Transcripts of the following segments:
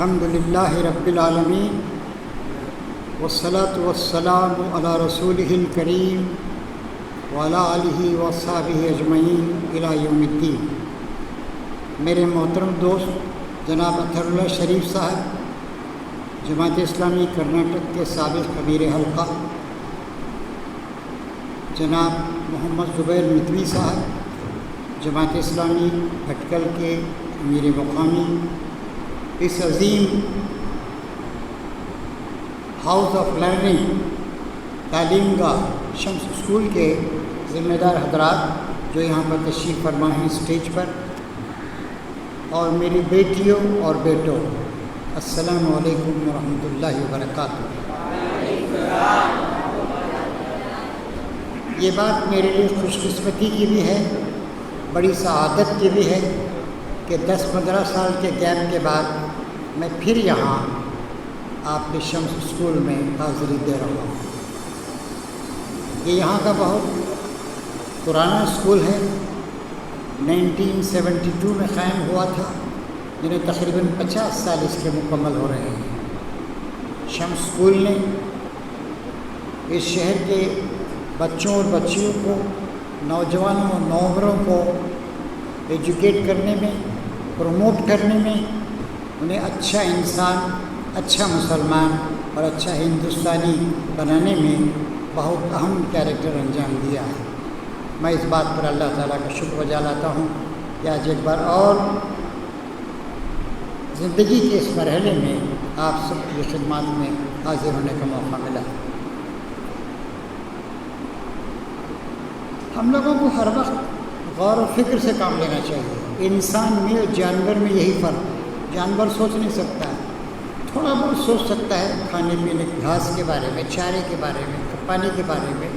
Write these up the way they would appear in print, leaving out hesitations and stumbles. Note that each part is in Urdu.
الحمد للہ رب العالمین والصلاة والسلام علی رسولہ الکریم وعلی آلہ وصحبہ اجمعین الی یوم الدین۔ میرے محترم دوست جناب اطہر اللہ شریف صاحب، جماعت اسلامی کرناٹک کے سابق کبیر حلقہ، جناب محمد زبیر ندوی صاحب، جماعت اسلامی بھٹکل کے امیر مقامی، اس عظیم ہاؤس آف لرننگ تعلیم گاہ شمس اسکول کے ذمہ دار حضرات جو یہاں پر تشریف فرما ہیں اسٹیج پر، اور میری بیٹیوں اور بیٹوں، السلام علیکم ورحمۃ اللہ وبرکاتہ۔ یہ بات میرے لیے خوش قسمتی کی بھی ہے، بڑی سعادت کی بھی ہے کہ 10-15 سال کے گیپ کے بعد میں پھر یہاں آپ کے شمس اسکول میں حاضری دے رہا ہوں۔ یہ یہاں کا بہت پرانا اسکول ہے، 1972 میں قائم ہوا تھا، جنہیں تقریباً 50 سال اس کے مکمل ہو رہے ہیں۔ شمس اسکول نے اس شہر کے بچوں اور بچیوں کو، نوجوانوں اور نوعمروں کو ایجوکیٹ کرنے میں، پروموٹ کرنے میں، انہیں اچھا انسان، اچھا مسلمان اور اچھا ہندوستانی بنانے میں بہت اہم کیریکٹر انجام دیا ہے۔ میں اس بات پر اللہ تعالیٰ کا شکر بجا لاتا ہوں کہ آج ایک بار اور زندگی کے اس مرحلے میں آپ سب کی خدمات میں حاضر ہونے کا موقع ملا۔ ہم لوگوں کو ہر وقت غور و فکر سے کام لینا چاہیے۔ انسان میں اور جانور میں یہی فرق ہے۔ جانور سوچ نہیں سکتا ہے، تھوڑا بہت سوچ سکتا ہے کھانے پینے، گھاس کے بارے میں، چارے کے بارے میں، پانی کے بارے میں،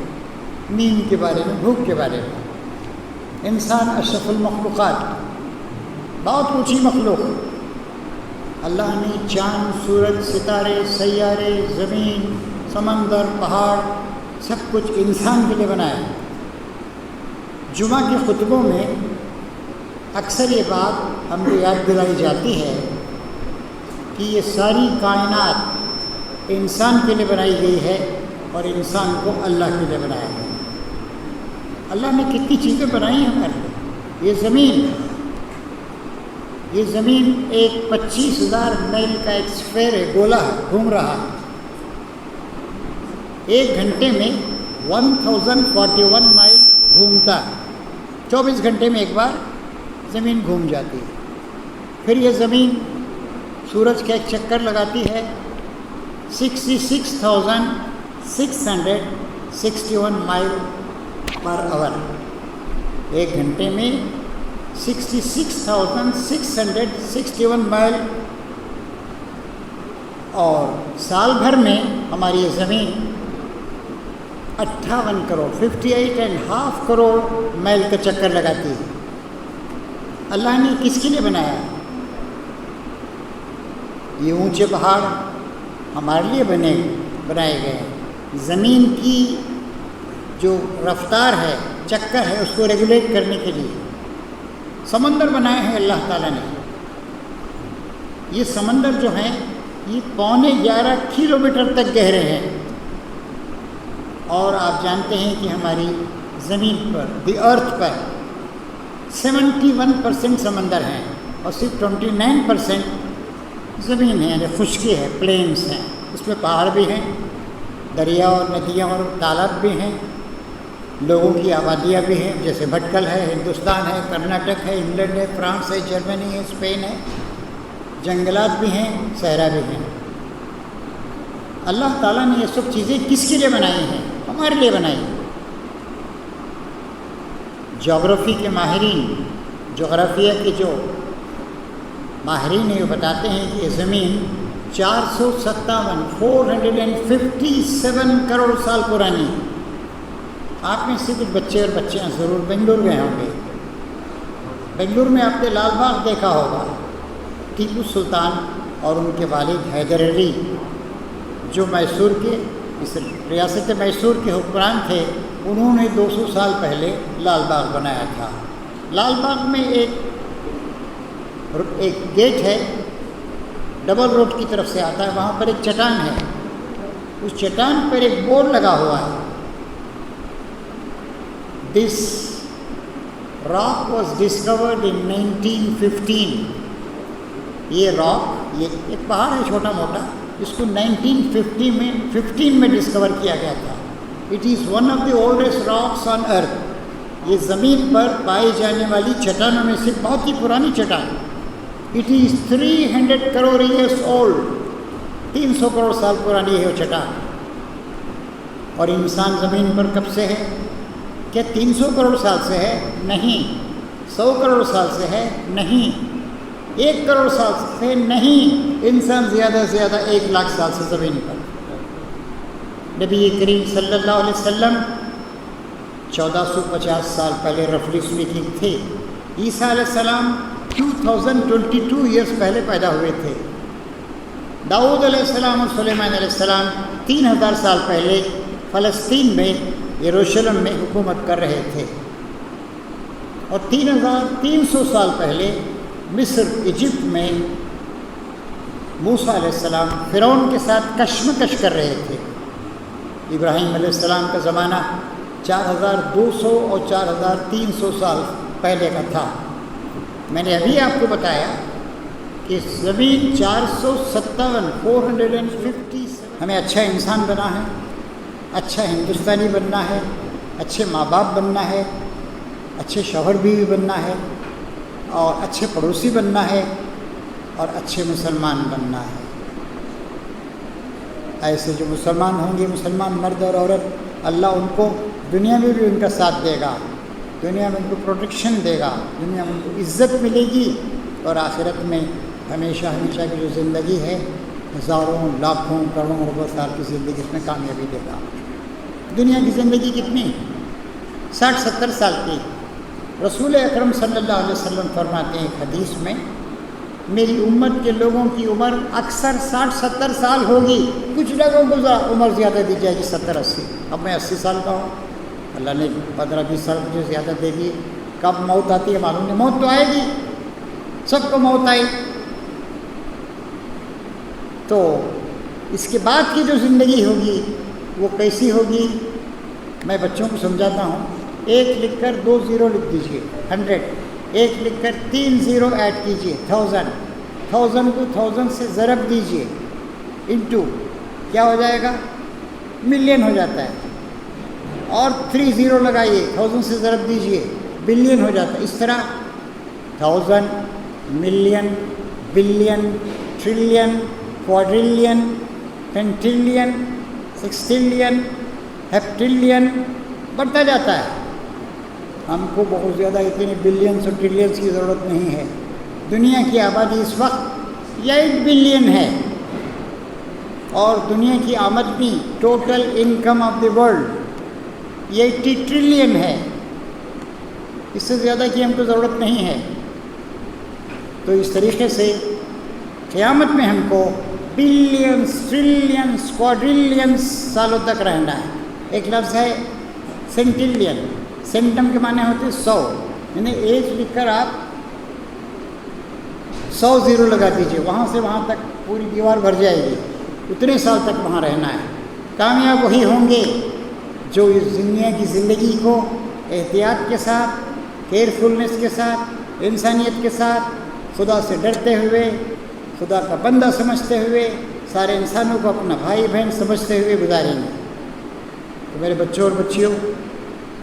نیند کے بارے میں، بھوک کے بارے میں۔ انسان اشرف المخلوقات، بہت اونچی مخلوق۔ اللہ نے چاند، سورج، ستارے، سیارے، زمین، سمندر، پہاڑ، سب کچھ انسان کے لیے بنایا۔ جمعہ کے خطبوں میں اکثر یہ بات ہم کو یاد دلائی جاتی ہے کہ یہ ساری کائنات انسان کے لیے بنائی گئی ہے اور انسان کو اللہ کے لیے بنایا ہے۔ اللہ نے کتنی چیزیں بنائی ہیں ہمارے لیے۔ یہ زمین ایک 25,000 میل کا ایک اسفیئر ہے، گولا ہے، گھوم رہا ہے۔ 1 گھنٹے میں 1041 مائل گھومتا ہے۔ 24 گھنٹے میں ایک بار زمین گھوم جاتی ہے۔ پھر یہ زمین سورج کا ایک چکر لگاتی ہے 66,661 مائل پر آور۔ 1 گھنٹے میں 66,661 مائل، اور سال بھر میں ہماری یہ زمین 58.5 کروڑ میل کا چکر لگاتی ہے۔ اللہ نے کس کے لیے بنایا؟ یہ اونچے پہاڑ ہمارے لیے بنائے گئے ہیں۔ زمین کی جو رفتار ہے، چکر ہے، اس کو ریگولیٹ کرنے کے لیے سمندر بنائے ہیں اللہ تعالیٰ نے۔ یہ سمندر جو ہیں یہ 11.25 کلومیٹر تک گہرے ہیں، اور آپ جانتے ہیں کہ ہماری زمین پر، دی ارتھ پر 71% سمندر ہیں، اور صرف 29% زمین ہے، یعنی خشکی ہے، پلینس ہیں۔ اس میں پہاڑ بھی ہیں، دریا اور ندیاں اور تالاب بھی ہیں، لوگوں کی آبادیاں بھی ہیں، جیسے بھٹکل ہے، ہندوستان ہے، کرناٹک ہے، انگلینڈ ہے، فرانس ہے، جرمنی ہے، اسپین ہے۔ جنگلات بھی ہیں، صحرا بھی ہیں۔ اللہ تعالیٰ نے یہ سب چیزیں کس کے لیے بنائی ہیں؟ ہمارے لیے بنائی ہیں۔ جغرافی کے ماہرین، جغرافیہ کے جو ماہرین ہیں، وہ بتاتے ہیں کہ یہ زمین 457 کروڑ سال پرانی ہے۔ آپ میں سے کچھ بچے اور بچیاں ضرور بنگلور گئے ہوں گے۔ بنگلور میں آپ نے لال باغ دیکھا ہوگا۔ ٹیپو سلطان اور ان کے والد حیدر علی، جو میسور کے، اس ریاست میسور کے حکمران تھے، انہوں نے 200 سال پہلے لال باغ بنایا تھا۔ لال باغ میں ایک گیٹ ہے ڈبل روڈ کی طرف سے آتا ہے، وہاں پر ایک چٹان ہے، اس چٹان پر ایک بورڈ لگا ہوا ہے، دس راک واز ڈسکورڈ ان 1915. یہ راک، یہ ایک پہاڑ ہے چھوٹا موٹا، اس کو 1915 میں ڈسکور کیا گیا تھا. It is one of the oldest rocks on earth. یہ زمین پر پائی جانے والی چٹانوں میں سے بہت ہی پرانی چٹان. It is 300 crore years old. 300 crore سال پرانی ہے وہ چٹان. اور انسان زمین پر کب سے ہے؟ کیا 300 کروڑ سال سے ہے؟ نہیں. 100 کروڑ سال سے ہے؟ نہیں. 1 کروڑ سال سے نہیں. انسان زیادہ سے زیادہ 1 لاکھ سال سے زمین پر. نبی کریم صلی اللہ علیہ وسلم 1450 سال پہلے رفلی اسپیکنگ تھے. عیسیٰ علیہ السلام 2022 ایئرس پہلے پیدا ہوئے تھے. داؤد علیہ السلام اور سلیمان علیہ السلام 3000 سال پہلے فلسطین میں یروشلم میں حکومت کر رہے تھے. اور 3300 سال پہلے مصر ایجپٹ میں موسیٰ علیہ السلام فرعون کے ساتھ کشمکش کر رہے تھے. ابراہیم علیہ السلام کا زمانہ 4200 اور 4300 سال پہلے کا تھا. میں نے ابھی آپ کو بتایا کہ زمین 450 ہمیں اچھا انسان بنا ہے، اچھا ہندوستانی بننا ہے، اچھے ماں باپ بننا ہے، اچھے شوہر بیوی بننا ہے، اور اچھے پڑوسی بننا ہے، اور اچھے مسلمان بننا ہے. ایسے جو مسلمان ہوں گے، مسلمان مرد اور عورت، اللہ ان کو دنیا میں بھی ان کا ساتھ دے گا، دنیا میں ان کو پروٹیکشن دے گا، دنیا میں ان کو عزت ملے گی، اور آخرت میں ہمیشہ ہمیشہ کی جو زندگی ہے، ہزاروں لاکھوں کروڑوں اربوں سال کی زندگی، اس میں کامیابی دے گا. دنیا کی زندگی کتنی؟ 60-70 سال کی. رسول اکرم صلی اللہ علیہ وسلم فرماتے ہیں ایک حدیث میں، میری امت کے لوگوں کی عمر اکثر 60-70 سال ہوگی. کچھ لوگوں کو عمر زیادہ دی جائے گی، 70-80. اب میں 80 سال کا ہوں، اللہ نے 15-20 سال مجھے زیادہ دے دیے. کب موت آتی ہے معلوم نہیں. موت تو آئے گی، سب کو موت آئی. تو اس کے بعد کی جو زندگی ہوگی وہ کیسی ہوگی؟ میں بچوں کو سمجھاتا ہوں. 1 لکھ کر 2 زیرو لکھ دیجئے، 100. 1 لکھ کر 3 زیرو ایڈ کیجئے، 1000. 1000 کو 1000 سے ضرب دیجئے، انٹو کیا ہو جائے گا؟ ملین ہو جاتا ہے. اور 3 زیرو لگائیے، 1000 سے ضرب دیجئے، بلین ہو جاتا ہے. اس طرح 1000، ملین، بلین، ٹریلین، کوادریلین، پینٹریلین، سکسٹیلین، ہیپٹیلین بڑھتا جاتا ہے. ہم کو بہت زیادہ اتنے بلینس اور ٹریلینس کی ضرورت نہیں ہے. دنیا کی آبادی اس وقت 8 بلین ہے، اور دنیا کی آمدنی total income of the world 80 trillion ہے. اس سے زیادہ کی ہم کو ضرورت نہیں ہے. تو اس طریقے سے قیامت میں ہم کو بلینس، ٹریلینس، کوادریلینس سالوں تک رہنا ہے. ایک لفظ ہے سینٹیلین. سینٹم کے معنی ہوتے 100، یعنی 1 لکھ کر آپ 100 زیرو لگا دیجئے، وہاں سے وہاں تک پوری دیوار بھر جائے گی. اتنے سال تک وہاں رہنا ہے. کامیاب وہی ہوں گے جو اس دنیا کی زندگی کو احتیاط کے ساتھ، کیئرفلنس کے ساتھ، انسانیت کے ساتھ، خدا سے ڈرتے ہوئے، خدا کا بندہ سمجھتے ہوئے، سارے انسانوں کو اپنا بھائی بہن سمجھتے ہوئے گزاریں گے. تو میرے بچوں اور بچیوں،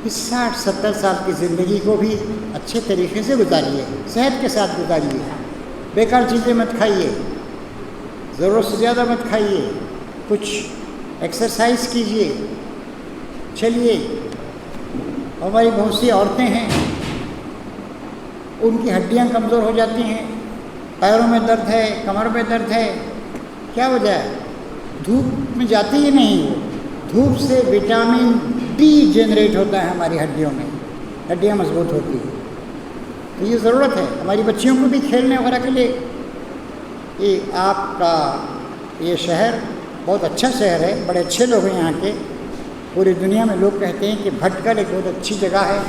اس 60-70 سال کی زندگی کو بھی اچھے طریقے سے گزاریے، صحت کے ساتھ گزاریے. بیکار چیزیں مت کھائیے، ضرورت سے زیادہ مت کھائیے. کچھ ایکسرسائز کیجیے، چلیے. ہماری بہت سی عورتیں ہیں، ان کی ہڈیاں کمزور ہو جاتی ہیں، پیروں میں درد ہے، کمر میں درد ہے. کیا وجہ ہے؟ دھوپ میں جاتی ہی نہیں. وہ دھوپ سے وٹامن ڈی جنریٹ ہوتا ہے ہماری ہڈیوں میں، ہڈیاں مضبوط ہوتی ہیں. تو یہ ضرورت ہے. ہماری بچیوں کو بھی کھیلنے وغیرہ کے لیے. یہ آپ کا یہ شہر بہت اچھا شہر ہے، بڑے اچھے لوگ ہیں یہاں کے. پوری دنیا میں لوگ کہتے ہیں کہ بھٹکل ایک بہت اچھی جگہ ہے.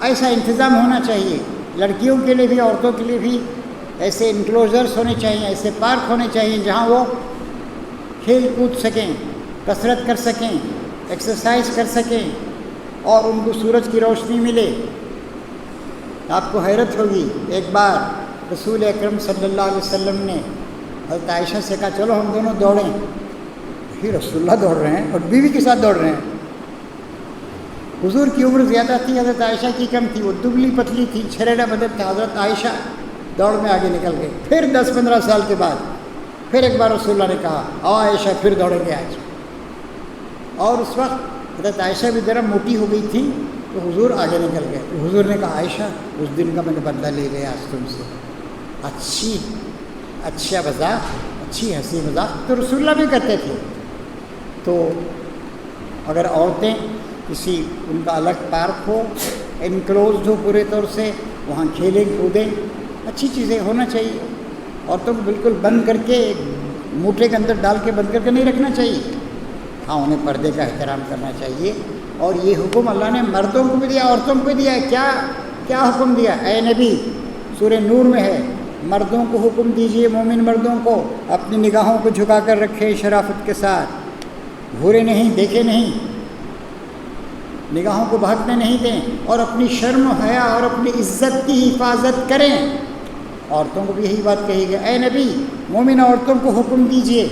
ایسا انتظام ہونا چاہیے لڑکیوں کے لیے بھی، عورتوں کے لیے بھی. ایسے انکلوزرس ہونے چاہیے، ایسے پارک ہونے چاہیے جہاں وہ کھیل کود سکیں، کسرت کر سکیں، ایکسرسائز کر سکیں اور ان کو سورج کی روشنی ملے۔ آپ کو حیرت ہوگی، ایک بار رسول اکرم صلی اللہ علیہ وسلم نے حضرت عائشہ سے کہا چلو ہم دونوں دوڑیں۔ پھر رسول اللہ دوڑ رہے ہیں اور بیوی کے ساتھ دوڑ رہے ہیں۔ حضور کی عمر زیادہ تھی، حضرت عائشہ کی کم تھی، وہ دبلی پتلی تھی، چھریرا بدن تھا۔ حضرت عائشہ دوڑ میں آگے نکل گئے۔ پھر 10-15 سال کے بعد پھر ایک بار رسول اللہ نے کہا آؤ عائشہ پھر دوڑیں گے آج۔ اور اس وقت حضرت عائشہ بھی ذرا موٹی ہو گئی تھی تو حضور آگے نکل گئے۔ تو حضور نے کہا عائشہ اس دن کا میں نے بدلہ لے لیا آج تم سے۔ اچھا مذاق، اچھی ہنسی مذاق تو رسول اللہ بھی کرتے تھے۔ تو اگر عورتیں کسی ان کا الگ پارک ہو، انکلوزڈ ہو پورے طور سے، وہاں کھیلیں کودیں، اچھی چیزیں ہونا چاہیے۔ عورتوں کو بالکل بند کر کے موٹے کے اندر ڈال کے بند کر کے نہیں رکھنا چاہیے۔ ہاں انہیں پردے کا احترام کرنا چاہیے۔ اور یہ حکم اللہ نے مردوں کو بھی دیا، عورتوں کو بھی دیا ہے۔ کیا حکم دیا؟ اے نبی، سورہ نور میں ہے، مردوں کو حکم دیجئے، مومن مردوں کو اپنی نگاہوں کو جھکا کر رکھے شرافت کے ساتھ، گھورے نہیں، دیکھے نہیں، نگاہوں کو بہکنے نہیں دیں، اور اپنی شرم و حیا اور اپنی عزت کی حفاظت کریں۔ عورتوں کو بھی یہی بات کہی گئی، اے نبی مومن عورتوں کو حکم دیجئے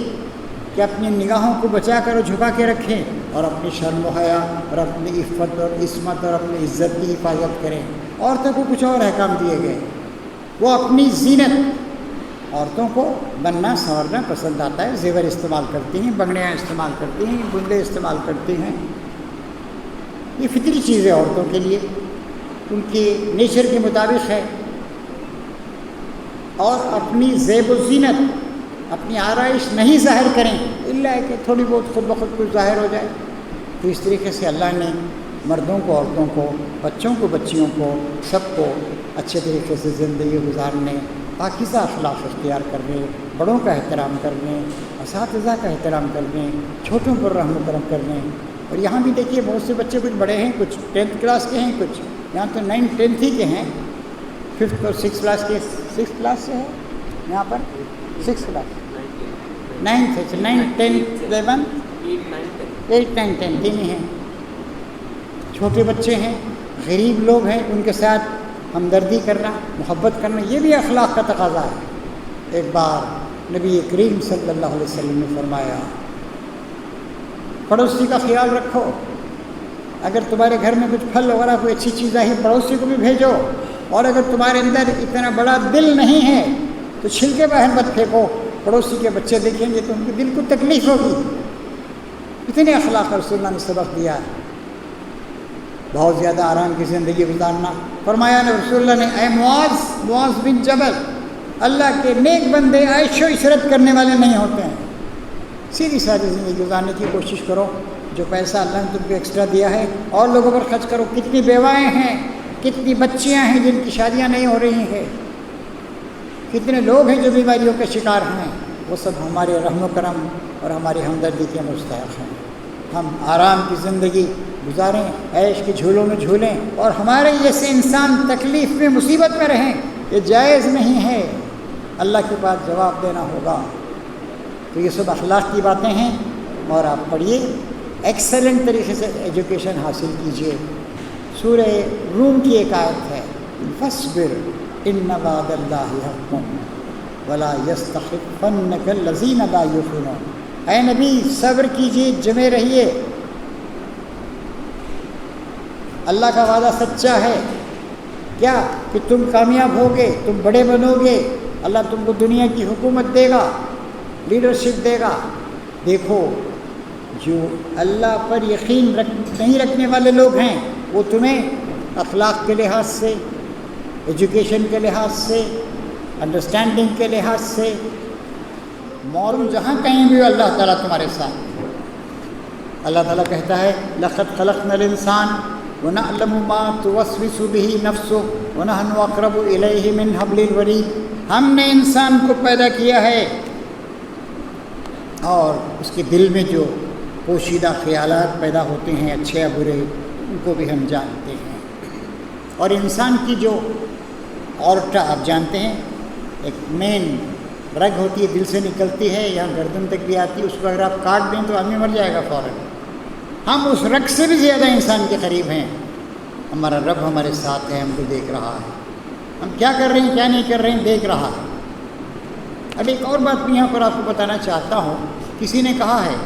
کہ اپنی نگاہوں کو بچا کر اور جھکا کے رکھیں اور اپنی شرم و حیا اور اپنی عفت اور عصمت اور اپنی عزت کی حفاظت کریں۔ عورتوں کو کچھ اور احکام دیے گئے، وہ اپنی زینت، عورتوں کو بننا سنورنا پسند آتا ہے، زیور استعمال کرتی ہیں، بنگڑیاں استعمال کرتی ہیں، گندے استعمال کرتی ہیں، یہ فطری چیز ہے عورتوں کے لیے، ان کی نیچر کے مطابق ہے۔ اور اپنی زیب و زینت، اپنی آرائش نہیں ظاہر کریں، الا کہ تھوڑی بہت خود بخود کچھ ظاہر ہو جائے۔ تو اس طریقے سے اللہ نے مردوں کو، عورتوں کو، بچوں کو، بچیوں کو، سب کو اچھے طریقے سے زندگی گزارنے، پاکیزہ اخلاق اختیار کرنے، بڑوں کا احترام کرنے، اساتذہ کا احترام کرنے، چھوٹوں پر رحم و کرم کرنے۔ اور یہاں بھی دیکھیے بہت سے بچے کچھ بڑے ہیں، کچھ 10th کلاس کے ہیں، کچھ یہاں تو 9th 10th ہی کے ہیں، 5th اور 6th کلاس کے، 6th کلاس سے ہے یہاں پر 6th کلاس، 9th 10th 11 8 9 10 تین ہی ہیں، چھوٹے بچے ہیں، غریب لوگ ہیں، ان کے ساتھ ہمدردی کرنا، محبت کرنا، یہ بھی اخلاق کا تقاضا ہے۔ ایک بار نبی کریم صلی اللہ علیہ وسلم نے فرمایا پڑوسی کا خیال رکھو، اگر تمہارے گھر میں کچھ پھل وغیرہ کوئی اچھی چیز آئی پڑوسی کو بھی بھیجو، اور اگر تمہارے اندر اتنا بڑا دل نہیں ہے تو چھلکے باہر مت پھینکو، پڑوسی کے بچے دیکھیں گے تو ان کے دل کو تکلیف ہوگی۔ اتنے اخلاق رسول اللہ نے سبق دیا ہے۔ بہت زیادہ آرام کی زندگی گزارنا، فرمایا نے رسول اللہ نے، اے معاذ بن جبل، اللہ کے نیک بندے عیش و عشرت کرنے والے نہیں ہوتے ہیں، سیدھی سادھی زندگی گزارنے کی کوشش کرو۔ جو پیسہ اللہ نے تم کو ایکسٹرا دیا ہے اور لوگوں پر خرچ کرو۔ کتنی بیوائیں ہیں، کتنی بچیاں ہیں جن کی شادیاں نہیں ہو رہی ہیں، کتنے لوگ ہیں جو بیماریوں کے شکار ہیں، وہ سب ہمارے رحم و کرم اور ہماری ہمدردی کے مستحق ہیں۔ ہم آرام کی زندگی گزاریں، عیش کے جھولوں میں جھولیں، اور ہمارے جیسے انسان تکلیف میں، مصیبت میں رہیں، یہ جائز نہیں ہے، اللہ کے پاس جواب دینا ہوگا۔ تو یہ سب اخلاق کی باتیں ہیں، اور آپ پڑھیے، ایکسلنٹ طریقے سے ایجوکیشن حاصل کیجیے۔ سورہ روم کی ایک آیت ہے، فاصبر ان وعد اللہ حق ولا یستخفنک الذین لا یؤمنون۔ اے نبی صبر کیجیے، جمے رہیے، اللہ کا وعدہ سچا ہے، کیا کہ تم کامیاب ہوگے، تم بڑے بنو گے، اللہ تم کو دنیا کی حکومت دے گا، لیڈرشپ دے گا۔ دیکھو جو اللہ پر یقین نہیں رکھنے والے لوگ ہیں، وہ تمہیں اخلاق کے لحاظ سے، ایجوکیشن کے لحاظ سے، انڈرسٹینڈنگ کے لحاظ سے، مورل جہاں کہیں بھی اللہ تعالیٰ تمہارے ساتھ۔ اللہ تعالیٰ کہتا ہے لقد خلقنا الانسان ونعلم ما توسوس به نفسه ونحن اقرب الیہ من حبل الورید۔ ہم نے انسان کو پیدا کیا ہے اور اس کے دل میں جو پوشیدہ خیالات پیدا ہوتے ہیں، اچھے یا برے، ان کو بھی ہم جانتے ہیں۔ اور انسان کی جو اورٹا آپ جانتے ہیں، ایک مین رگ ہوتی ہے، دل سے نکلتی ہے، یہاں گردن تک بھی آتی ہے، اس کو اگر آپ کاٹ دیں تو آدمی مر جائے گا فوراً۔ ہم اس رگ سے بھی زیادہ انسان کے قریب ہیں۔ ہمارا رب ہمارے ساتھ ہے، ہم کو دیکھ رہا ہے، ہم کیا کر رہے ہیں کیا نہیں کر رہے ہیں دیکھ رہا ہے۔ اب ایک اور بات بھی یہاں پر آپ کو بتانا چاہتا ہوں، کسی نے کہا ہے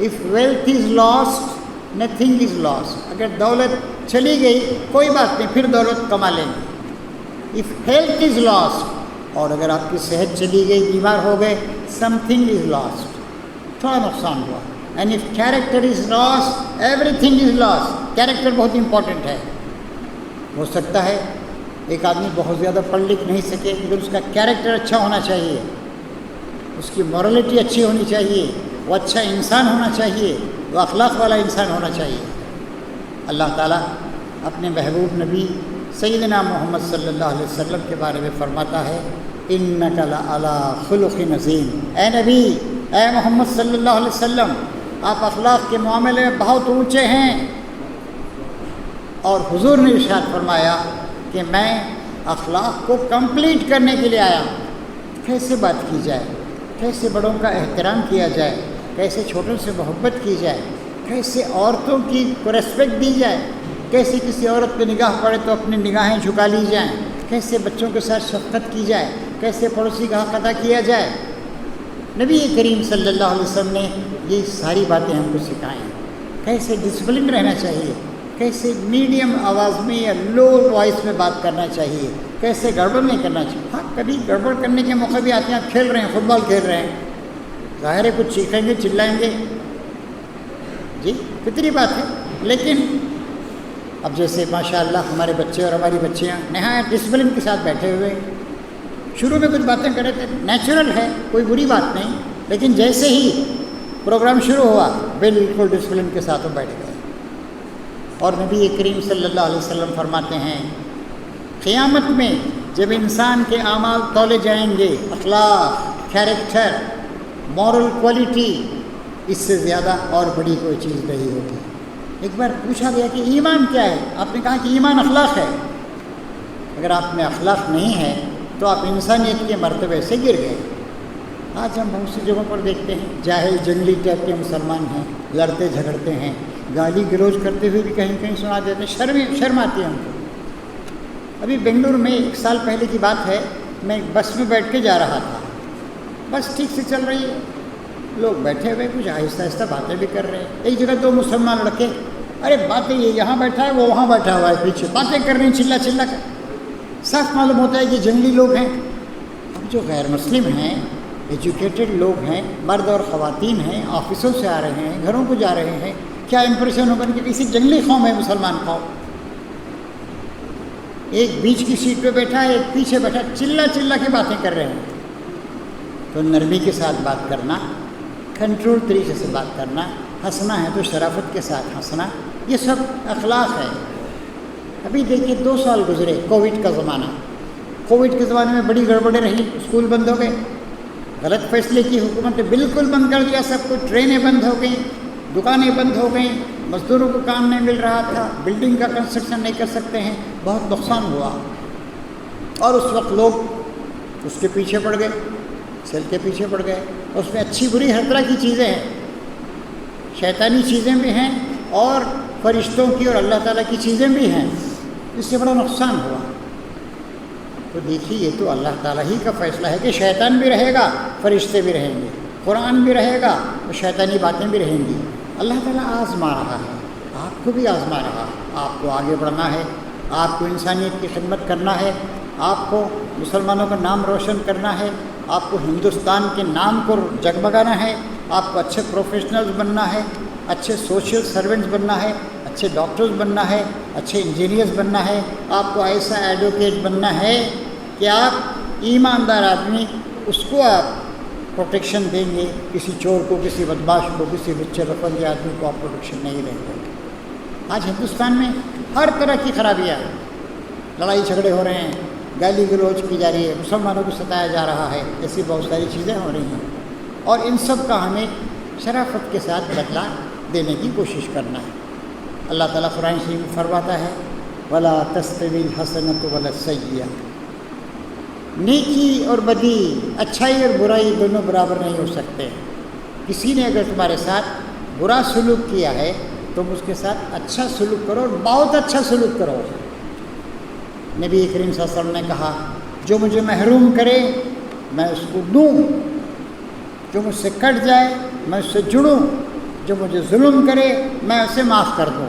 if wealth is last nothing is last, اگر دولت چلی گئی کوئی بات نہیں، پھر دولت کما لیں گے۔ اف ہیلتھ از لاسٹ، اور اگر آپ کی صحت چلی گئی، بیمار ہو گئے، سم تھنگ از لاسٹ، تھوڑا نقصان ہوا۔ And if character is last every thing is last, character بہت امپورٹنٹ ہے۔ ہو سکتا ہے ایک آدمی بہت زیادہ پڑھ لکھ نہیں سکے لیکن اس کا کیریکٹر اچھا ہونا چاہیے، اس کی مورلٹی اچھی ہونی چاہیے، وہ اچھا انسان ہونا چاہیے، وہ اخلاق والا انسان ہونا چاہیے۔ اللہ تعالیٰ اپنے محبوب نبی سیدنا محمد صلی اللہ علیہ وسلم کے بارے میں فرماتا ہے انک لعلی خلق عظیم، اے نبی، اے محمد صلی اللہ علیہ وسلم، آپ اخلاق کے معاملے میں بہت اونچے ہیں۔ اور حضور نے ارشاد فرمایا کہ میں اخلاق کو کمپلیٹ کرنے کے لیے آیا ہوں۔ کیسے بات کی جائے، کیسے بڑوں کا احترام کیا جائے، کیسے چھوٹوں سے محبت کی جائے، کیسے عورتوں کی کو ریسپیکٹ دی جائے، کیسے کسی عورت پہ نگاہ پڑے تو اپنی نگاہیں جھکا لی جائیں، کیسے بچوں کے ساتھ شفقت کی جائے، کیسے پڑوسی کا حق ادا کیا جائے۔ نبی کریم صلی اللہ علیہ وسلم نے یہ ساری باتیں ہم کو سکھائیں۔ کیسے ڈسپلن رہنا چاہیے، کیسے میڈیم آواز میں یا لو وائس میں بات کرنا چاہیے، کیسے گڑبڑ نہیں کرنا چاہیے۔ ہاں کبھی گڑبڑ کرنے کے موقع بھی آتے ہیں، آپ کھیل رہے ہیں، فٹ بال کھیل رہے ہیں، ظاہر ہے کچھ چیخیں گے چلائیں گے، جی فطری بات ہے۔ لیکن اب جیسے ماشاء اللہ ہمارے بچے اور ہماری بچیاں نہایت ڈسپلن کے ساتھ بیٹھے ہوئے، شروع میں کچھ باتیں کر رہے تھے، نیچرل ہے، کوئی بری بات نہیں، لیکن جیسے ہی پروگرام شروع ہوا بالکل ڈسپلن کے ساتھ وہ بیٹھ گئے۔ اور نبی کریم صلی اللہ علیہ وسلم فرماتے ہیں قیامت میں جب انسان کے اعمال تولے جائیں گے، اخلاق، کیریکٹر، مورل کوالٹی، اس سے زیادہ اور بڑی کوئی چیز نہیں ہوگی۔ ایک بار پوچھا گیا کہ ایمان کیا ہے؟ آپ نے کہا کہ ایمان اخلاق ہے۔ اگر آپ میں اخلاق نہیں ہے تو آپ انسانیت کے مرتبے سے گر گئے۔ آج ہم بہت سی جگہوں پر دیکھتے ہیں جاہل جنگلی ٹائپ کے مسلمان ہیں، لڑتے جھگڑتے ہیں، گالی گلوچ کرتے ہوئے بھی کہیں کہیں سنا دیتے ہیں، شرم آتی ہے ہم کو۔ ابھی بنگلور میں 1 سال پہلے کی بات ہے، میں بس میں بیٹھ کے جا رہا تھا، بس ٹھیک سے چل رہی ہے، لوگ بیٹھے ہوئے کچھ آہستہ آہستہ باتیں بھی کر رہے ہیں۔ ایک جگہ 2 مسلمان لڑکے، ارے باتیں یہ یہاں بیٹھا ہے وہ وہاں بیٹھا ہوا ہے، پیچھے باتیں کر رہے ہیں چلا چلا کر، صاف معلوم ہوتا ہے کہ جنگلی لوگ ہیں۔ اب جو غیر مسلم ہیں، ایجوکیٹڈ لوگ ہیں، مرد اور خواتین ہیں، آفسوں سے آ رہے ہیں، گھروں کو جا رہے ہیں، کیا امپریشن ہوگا کہ کسی جنگلی قوم ہے مسلمان قوم۔ ایک بیچ کی سیٹ پہ بیٹھا ہے، ایک پیچھے بیٹھا، چلا چلا کے باتیں کر رہے ہیں۔ تو نرمی کے ساتھ بات کرنا، کنٹرول طریقے سے بات کرنا، ہنسنا ہے تو شرافت کے ساتھ ہنسنا، یہ سب اخلاق ہے۔ ابھی دیکھیے 2 سال گزرے، کووڈ کا زمانہ، کووڈ کے زمانے میں بڑی گڑبڑیں رہیں، اسکول بند ہو گئے، غلط فیصلے کی حکومت نے بالکل بند کر دیا سب کچھ، ٹرینیں بند ہو گئیں، دکانیں بند ہو گئیں، مزدوروں کو کام نہیں مل رہا تھا، بلڈنگ کا کنسٹرکشن نہیں کر سکتے ہیں، بہت نقصان ہوا۔ اور اس وقت لوگ اس کے پیچھے پڑ گئے، سیل کے پیچھے پڑ گئے۔ اس میں اچھی بری ہر طرح کی چیزیں ہیں، شیطانی چیزیں بھی ہیں اور فرشتوں کی اور اللہ تعالیٰ کی چیزیں بھی ہیں، اس سے بڑا نقصان ہوا۔ تو دیکھیے یہ تو اللہ تعالیٰ ہی کا فیصلہ ہے کہ شیطان بھی رہے گا، فرشتے بھی رہیں گے، قرآن بھی رہے گا اور شیطانی باتیں بھی رہیں گی۔ اللہ تعالیٰ آزما رہا ہے، آپ کو بھی آزما رہا ہے۔ آپ کو آگے بڑھنا ہے، آپ کو انسانیت کی خدمت کرنا ہے، آپ کو مسلمانوں کا نام روشن کرنا ہے، آپ کو ہندوستان کے نام کو جگمگانا ہے، آپ کو اچھے پروفیشنلز بننا ہے، اچھے سوشل سرونٹس بننا ہے، اچھے ڈاکٹرز بننا ہے، اچھے انجینئرز بننا ہے، آپ کو ایسا ایڈوکیٹ بننا ہے کہ آپ ایماندار آدمی، اس کو آپ پروٹیکشن دیں گے، کسی چور کو، کسی بدماش کو، کسی بچے رفندی آدمی کو آپ پروٹیکشن نہیں دیں گے۔ آج ہندوستان میں ہر طرح کی خرابیاں، لڑائی جھگڑے ہو رہے ہیں، گالی گلوچ کی جا رہی ہے، مسلمانوں کو ستایا جا رہا ہے، ایسی بہت ساری چیزیں ہو رہی ہیں، اور ان سب کا ہمیں شرافت کے ساتھ بدلہ دینے کی کوشش کرنا ہے۔ اللہ تعالیٰ قرآن شریف میں فرماتا ہے وَلَا تَسْتَوِي الْحَسَنَةُ وَلَا السَّيِّئَةُ، نیکی اور بدی، اچھائی اور برائی دونوں برابر نہیں ہو سکتے۔ کسی نے اگر تمہارے ساتھ برا سلوک کیا ہے تم اس کے ساتھ اچھا سلوک کرو، اور بہت اچھا سلوک کرو۔ نبی کریم صلی اللہ علیہ وسلم نے کہا جو مجھے محروم کرے میں اس کو دوں، جو مجھ سے کٹ جائے میں اس سے جڑوں، جو مجھے ظلم کرے میں اسے معاف کر دوں۔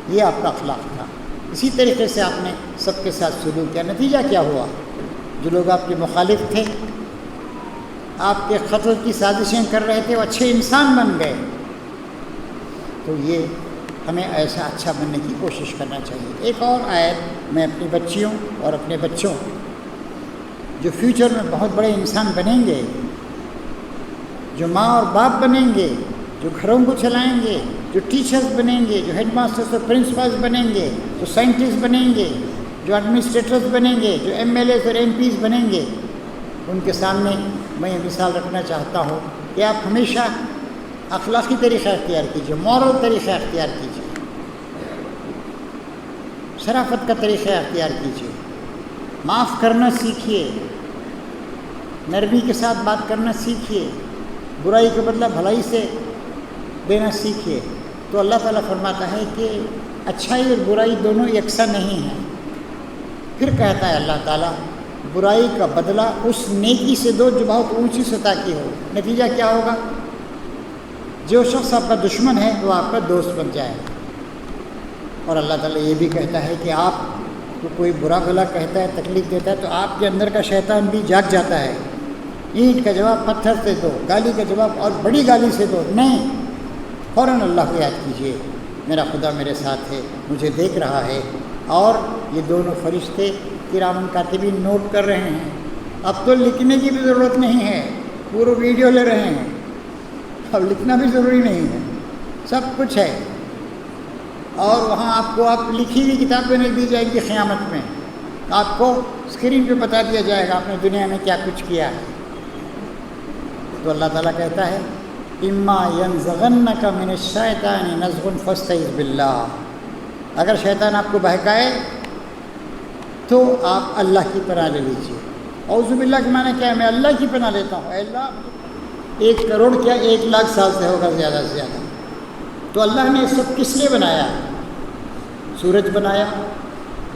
یہ آپ کا اخلاق تھا۔ اسی طریقے سے آپ نے سب کے ساتھ سلوک کیا، نتیجہ کیا ہوا؟ جو لوگ آپ کے مخالف تھے، آپ کے قتل کی سازشیں کر رہے تھے، وہ اچھے انسان بن گئے۔ تو یہ ہمیں ایسا اچھا بننے کی کوشش کرنا چاہیے۔ ایک اور آیت میں اپنی بچیوں اور اپنے بچوں جو فیوچر میں بہت بڑے انسان بنیں گے، جو ماں اور باپ بنیں گے، جو گھروں کو چلائیں گے، جو ٹیچرز بنیں گے، جو ہیڈ ماسٹرز اور پرنسپلز بنیں گے، جو سائنٹسٹ بنیں گے، جو ایڈمنسٹریٹرز بنیں گے، جو ایم ایل ایز اور ایم پیز بنیں گے، ان کے سامنے میں یہ مثال رکھنا چاہتا ہوں کہ آپ ہمیشہ اخلاقی طریقہ اختیار کیجیے، مورل طریقہ اختیار کیجیے، شرافت کا طریقہ اختیار کیجیے، معاف کرنا سیکھیے، نرمی کے ساتھ بات کرنا سیکھیے، برائی کا بدلہ بھلائی سے دینا سیکھیے۔ تو اللہ تعالیٰ فرماتا ہے کہ اچھائی اور برائی دونوں یکساں نہیں ہیں۔ پھر کہتا ہے اللہ تعالیٰ برائی کا بدلہ اس نیکی سے دو جو بہت اونچی سطح کی ہو۔ نتیجہ کیا ہوگا؟ جو شخص آپ کا دشمن ہے وہ آپ کا دوست بن جائے گا۔ اور اللہ تعالیٰ یہ بھی کہتا ہے کہ آپ کو کوئی برا بھلا کہتا ہے، تکلیف دیتا ہے، تو آپ کے اندر کا شیطان بھی جاگ جاتا ہے۔ اینٹ کا جواب پتھر سے دو، گالی کا جواب اور بڑی گالی سے دو، نہیں، فوراً اللہ کو یاد کیجیے میرا خدا میرے ساتھ ہے، مجھے دیکھ رہا ہے، اور یہ دونوں فرشتے کرام کاتبین نوٹ کر رہے ہیں۔ اب تو لکھنے کی بھی ضرورت نہیں ہے، پورا ویڈیو لے رہے ہیں، اب لکھنا بھی ضروری نہیں ہے، سب کچھ ہے۔ اور وہاں آپ کو آپ لکھی ہوئی کتابیں نہیں دی جائے گی، قیامت میں آپ کو اسکرین پہ بتا دیا جائے گا آپ نے دنیا میں کیا کچھ کیا ہے۔ تو اللہ تعالیٰ کہتا ہے اما ینزغنک من الشیطان نزغ فاستعذ باللہ، اگر شیطان آپ کو بہکائے تو آپ اللہ کی پناہ لے لیجیے۔ اعوذ باللہ کے معنی کیا ہے؟ میں اللہ کی پناہ لیتا ہوں۔ اے اللہ 1 کروڑ کیا 1 لاکھ سال سے ہوگا زیادہ سے زیادہ۔ تو اللہ نے سب کس لیے بنایا؟ سورج بنایا،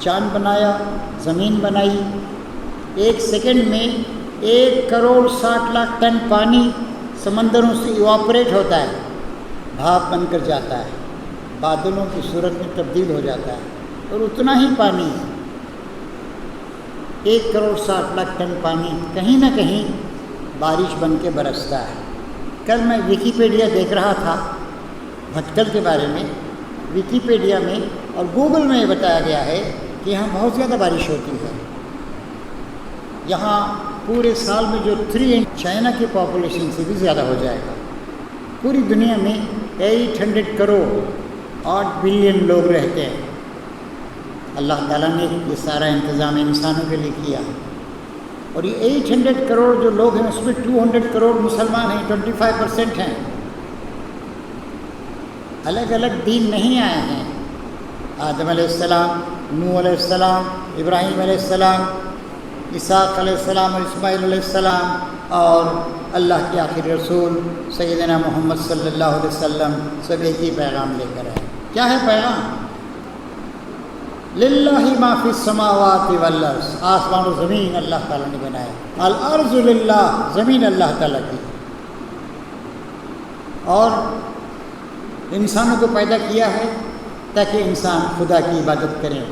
چاند بنایا، زمین بنائی۔ 1 سیکنڈ میں 1 کروڑ 60 لاکھ ٹن پانی سمندروں سے ایواپریٹ ہوتا ہے، بھاپ بن کر جاتا ہے، بادلوں کی صورت میں تبدیل ہو جاتا ہے، اور اتنا ہی پانی 1 کروڑ 60 لاکھ ٹن پانی کہیں نہ کہیں بارش بن کے برستا ہے۔ کل میں ویکیپیڈیا دیکھ رہا تھا بھٹکل کے بارے میں۔ ویکیپیڈیا میں اور گوگل میں یہ بتایا گیا ہے کہ یہاں بہت زیادہ بارش ہوتی ہے۔ یہاں پورے سال میں جو 3 چائنا کی پاپولیشن سے بھی زیادہ ہو جائے گا۔ پوری دنیا میں 800 کروڑ 8 بلین لوگ رہتے ہیں۔ اللہ تعالیٰ نے یہ سارا انتظام انسانوں کے لیے کیا، اور یہ 800 کروڑ جو لوگ ہیں اس میں 200 کروڑ مسلمان ہیں، 25% ہیں۔ الگ الگ دین نہیں آئے ہیں۔ آدم علیہ السلام، نوح علیہ السلام، ابراہیم علیہ السلام، اسحاق علیہ السلام اور اسماعیل علیہ السلام، اور اللہ کے آخری رسول سیدنا محمد صلی اللہ علیہ وسلم، سب ایک ہی پیغام لے کر آئے۔ کیا ہے پیغام؟ للہ ما فی السماوات والارض، آسمان و زمین اللہ تعالیٰ نے بنایا۔ الارض للہ، زمین اللہ تعالیٰ کی، اور انسانوں کو پیدا کیا ہے تاکہ انسان خدا کی عبادت کریں،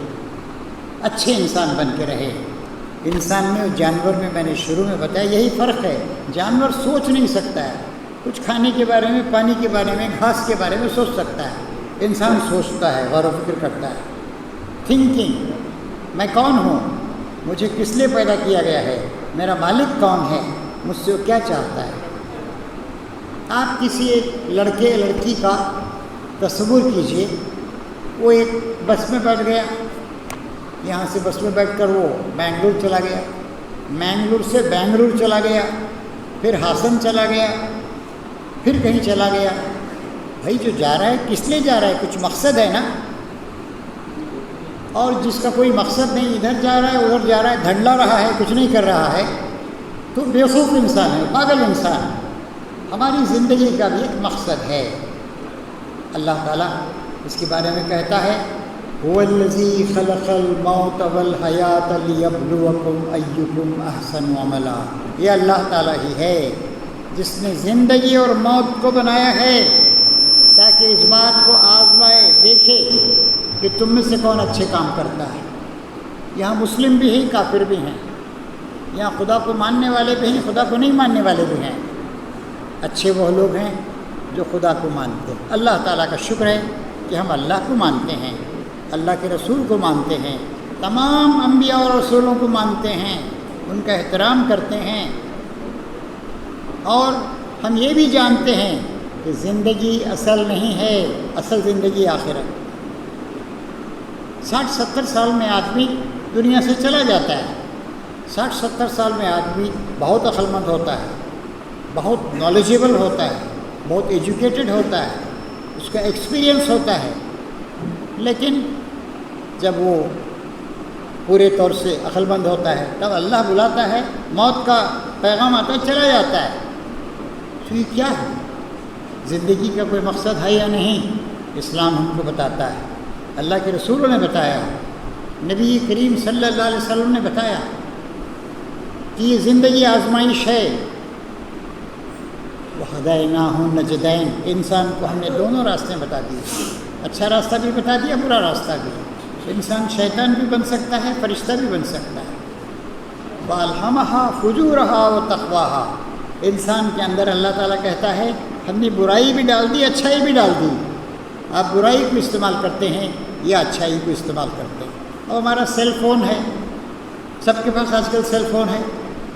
اچھے انسان بن کے رہے۔ انسان میں اور جانور میں نے شروع میں بتایا یہی فرق ہے۔ جانور سوچ نہیں سکتا ہے، کچھ کھانے کے بارے میں، پانی کے بارے میں، گھاس کے بارے میں سوچ سکتا ہے۔ انسان سوچتا ہے، غور و فکر کرتا ہے، تھنکنگ، میں کون ہوں، مجھے کس لیے پیدا کیا گیا ہے، میرا مالک کون ہے، مجھ سے وہ کیا چاہتا ہے۔ آپ کسی ایک لڑکے لڑکی کا تصور کیجئے، وہ ایک بس میں بیٹھ گیا، یہاں سے بس میں بیٹھ کر وہ بنگلور چلا گیا، منگلور سے بنگلور چلا گیا، پھر ہاسن چلا گیا، پھر کہیں چلا گیا۔ بھائی جو جا رہا ہے کس لیے جا رہا ہے؟ کچھ مقصد ہے نا۔ اور جس کا کوئی مقصد نہیں، ادھر جا رہا ہے ادھر جا رہا ہے، دھنڈلا رہا ہے، کچھ نہیں کر رہا ہے، تو بیوقوف انسان ہے، پاگل انسان۔ ہماری زندگی کا بھی ایک مقصد ہے۔ اللہ تعالیٰ اس کے بارے میں کہتا ہے هو الذی خلق الموت والحیات لیبلوکم ایکم احسن عملا۔ یہ اللہ تعالیٰ ہی ہے جس نے زندگی اور موت کو بنایا ہے تاکہ اس بات کو آزمائے، دیکھے کہ تم میں سے کون اچھے کام کرتا ہے۔ یہاں مسلم بھی ہیں، کافر بھی ہیں، یہاں خدا کو ماننے والے بھی ہیں، خدا کو نہیں ماننے والے بھی ہیں۔ اچھے وہ لوگ ہیں جو خدا کو مانتے ہیں۔ اللہ تعالیٰ کا شکر ہے کہ ہم اللہ کو مانتے ہیں، اللہ کے رسول کو مانتے ہیں، تمام انبیاء اور رسولوں کو مانتے ہیں، ان کا احترام کرتے ہیں، اور ہم یہ بھی جانتے ہیں کہ زندگی اصل نہیں ہے، اصل زندگی آخرت۔ 60-70 سال میں آدمی دنیا سے چلا جاتا ہے۔ 60-70 سال میں آدمی بہت عقل مند ہوتا ہے، بہت نالجیبل ہوتا ہے، بہت ایجوکیٹڈ ہوتا ہے، اس کا ایکسپیرینس ہوتا ہے، لیکن جب وہ پورے طور سے عقل مند ہوتا ہے تب اللہ بلاتا ہے، موت کا پیغام آتا ہے، چلا جاتا ہے۔ تو یہ کیا ہے؟ زندگی کا کوئی مقصد ہے یا نہیں؟ اسلام ہم کو بتاتا ہے، اللہ کے رسولوں نے بتایا، نبی کریم صلی اللہ علیہ وسلم نے بتایا کہ یہ زندگی آزمائش ہے۔ وَهَدَيْنَاهُ النَّجْدَيْنِ، انسان کو ہم نے دونوں راستے بتا دیے، اچھا راستہ بھی بتا دیا، برا راستہ بھی۔ انسان شیطان بھی بن سکتا ہے، فرشتہ بھی بن سکتا ہے۔ وَأَلْهَمَهَا فُجُورَهَا وَتَقْوَاهَا، انسان کے اندر اللہ تعالیٰ کہتا ہے ہم نے برائی بھی ڈال دی، اچھائی بھی ڈال دی، آپ برائی کو استعمال کرتے ہیں یا اچھائی کو استعمال کرتے ہیں۔ اور ہمارا سیل فون ہے، سب کے پاس آج کل سیل فون ہے،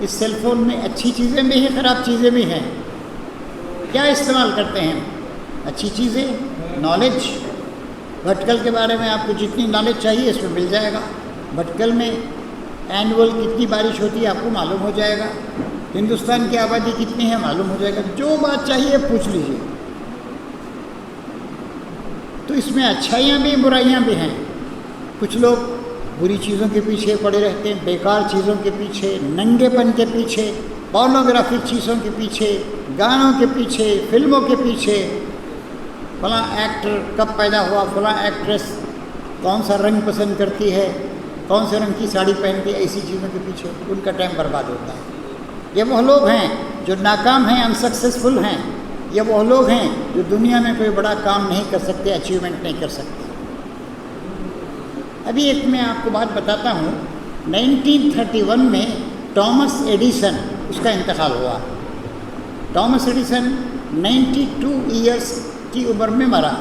اس سیل فون میں اچھی چیزیں بھی ہیں، خراب چیزیں بھی ہیں۔ کیا استعمال کرتے ہیں؟ اچھی چیزیں، نالج۔ بھٹکل کے بارے میں آپ کو جتنی نالج چاہیے اس میں مل جائے گا۔ بھٹکل میں اینول کتنی بارش ہوتی ہے آپ کو معلوم ہو جائے گا، ہندوستان کی آبادی کتنی ہے معلوم ہو جائے گا، جو بات چاہیے پوچھ لیجیے۔ تو اس میں اچھائیاں بھی برائیاں بھی ہیں۔ کچھ لوگ بری چیزوں کے پیچھے پڑے رہتے ہیں، بیکار چیزوں کے پیچھے، ننگے پن کے پیچھے، پورنوگرافک چیزوں کے پیچھے، گانوں کے پیچھے، فلموں کے پیچھے، فلاں ایکٹر کب پیدا ہوا، فلاں ایکٹریس کون سا رنگ پسند کرتی ہے، کون سے رنگ کی ساڑی پہنتی ہے، ایسی چیزوں کے پیچھے ان کا ٹائم برباد ہوتا ہے۔ یہ وہ لوگ ہیں جو ناکام ہیں، انسکسیسفل ہیں، یہ وہ لوگ ہیں جو دنیا میں کوئی بڑا کام نہیں کر سکتے، اچیومنٹ نہیں کر سکتے۔ ابھی ایک میں آپ کو بات بتاتا ہوں، 1931 میں ٹامس ایڈیسن اس کا انتقال ہوا۔ ٹامس ایڈیسن 92 ایئرس کی عمر میں مرا۔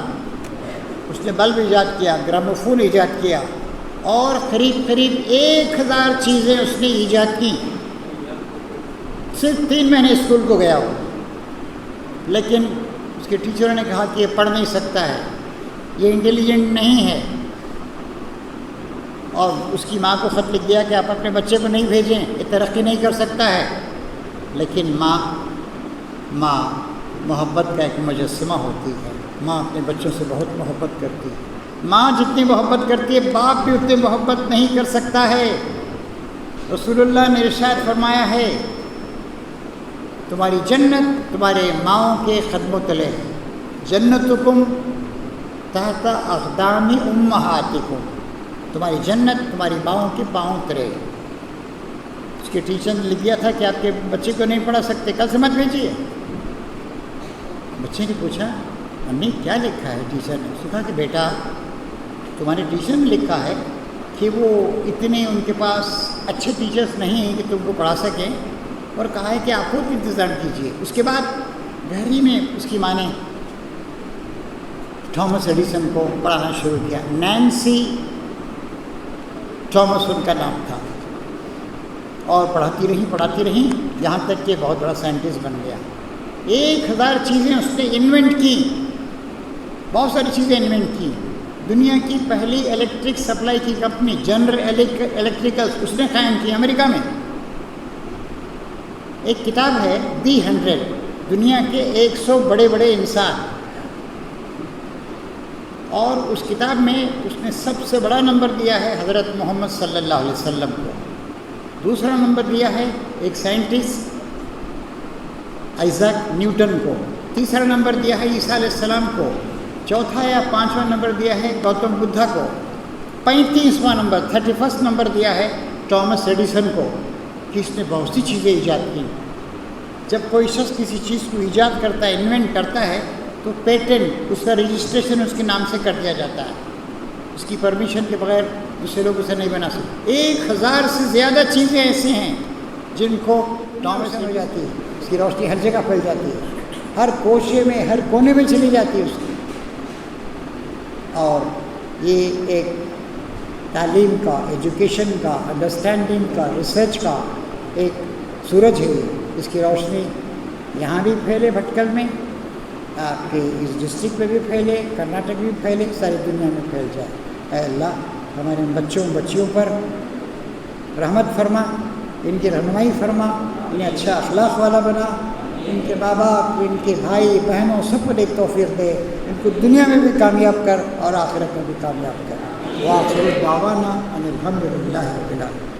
اس نے بلب ایجاد کیا، گراموفون ایجاد کیا، اور قریب 1000 چیزیں اس نے ایجاد کی۔ صرف 3 مہینے اسکول کو گیا ہو، لیکن اس کے ٹیچروں نے کہا کہ یہ پڑھ نہیں سکتا ہے، یہ انٹیلیجنٹ نہیں ہے، اور اس کی ماں کو خط لکھ دیا کہ آپ اپنے بچے کو نہیں بھیجیں، یہ ترقی نہیں کر سکتا ہے۔ لیکن ماں محبت کا ایک مجسمہ ہوتی ہے، ماں اپنے بچوں سے بہت محبت کرتی ہے۔ ماں جتنی محبت کرتی ہے باپ بھی اتنی محبت نہیں کر سکتا ہے۔ رسول اللہ نے ارشاد فرمایا ہے تمہاری جنت تمہارے ماؤں کے قدموں تلے ہے، جنتکم تحت اقدام امہاتکم، تمہاری جنت تمہاری ماؤں کے پاؤں تلے۔ اس کے ٹیچر نے لکھ دیا تھا کہ آپ کے بچے کو نہیں پڑھا سکتے، کل سے مت بھیجیے۔ بچے نے پوچھا امی کیا لکھا ہے ٹیچر نے؟ اس نے کہا کہ بیٹا تمہارے ٹیچر نے لکھا ہے کہ وہ اتنے ان کے پاس اچھے ٹیچرز نہیں ہیں کہ تم کو پڑھا سکیں، اور کہا ہے کہ آپ خود انتظام کیجیے۔ اس کے بعد گھر ہی میں اس کی ماں نے ٹامس ایڈیسن کو پڑھانا شروع کیا۔ نینسی ٹامس ان کا نام تھا، اور پڑھاتی رہی یہاں تک کہ بہت بڑا سائنٹسٹ بن گیا۔ 1000 چیزیں اس نے انوینٹ کی، بہت ساری چیزیں انوینٹ کی۔ دنیا کی پہلی الیکٹرک سپلائی کی کمپنی جنرل الیکٹریکل اس نے قائم کی امریکہ میں۔ ایک کتاب ہے دی 100، دنیا کے 100 بڑے انسان، اور اس کتاب میں اس نے سب سے بڑا نمبر دیا ہے حضرت محمد صلی اللہ علیہ وسلم کو، دوسرا نمبر دیا ہے ایک سائنٹسٹ آئزیک نیوٹن کو، تیسرا نمبر دیا ہے عیسیٰ علیہ السلام کو، چوتھا یا پانچواں نمبر دیا ہے گوتم بدھا کو، 35واں نمبر 31 نمبر دیا ہے ٹامس ایڈیسن کو کہ اس نے بہت سی چیزیں ایجاد کی۔ جب کوئی شخص کسی چیز کو ایجاد کرتا ہے، انوینٹ کرتا ہے، تو پیٹنٹ اس کا رجسٹریشن اس کے نام سے کر دیا جاتا ہے، اس کی پرمیشن کے بغیر دوسرے لوگ اسے نہیں بنا سکتے۔ 1000 سے زیادہ چیزیں ایسی ہیں جن کو ٹامس ہو جاتی ہے، اس کی روشنی ہر جگہ پھیل جاتی ہے، ہر کوشے میں ہر کونے میں چلی جاتی ہے اس کی۔ اور یہ ایک تعلیم کا، ایجوکیشن کا، انڈرسٹینڈنگ کا، ریسرچ کا ایک سورج ہے۔ اس کی روشنی یہاں بھی پھیلے بھٹکل میں، آپ کے اس ڈسٹرکٹ میں بھی پھیلے، کرناٹک میں بھی پھیلے، ساری دنیا میں پھیل جائے۔ اے اللہ ہمارے بچوں بچیوں پر رحمت فرما، ان کی رہنمائی فرما، انہیں اچھا اخلاق والا بنا، ان کے ماں باپ، ان کے بھائی بہنوں سب کو ایک توفیق دے، ان کو دنیا میں بھی کامیاب کر اور آخرت میں بھی کامیاب کر۔ وآخر دعوانا ان الحمد للہ رب العالمین۔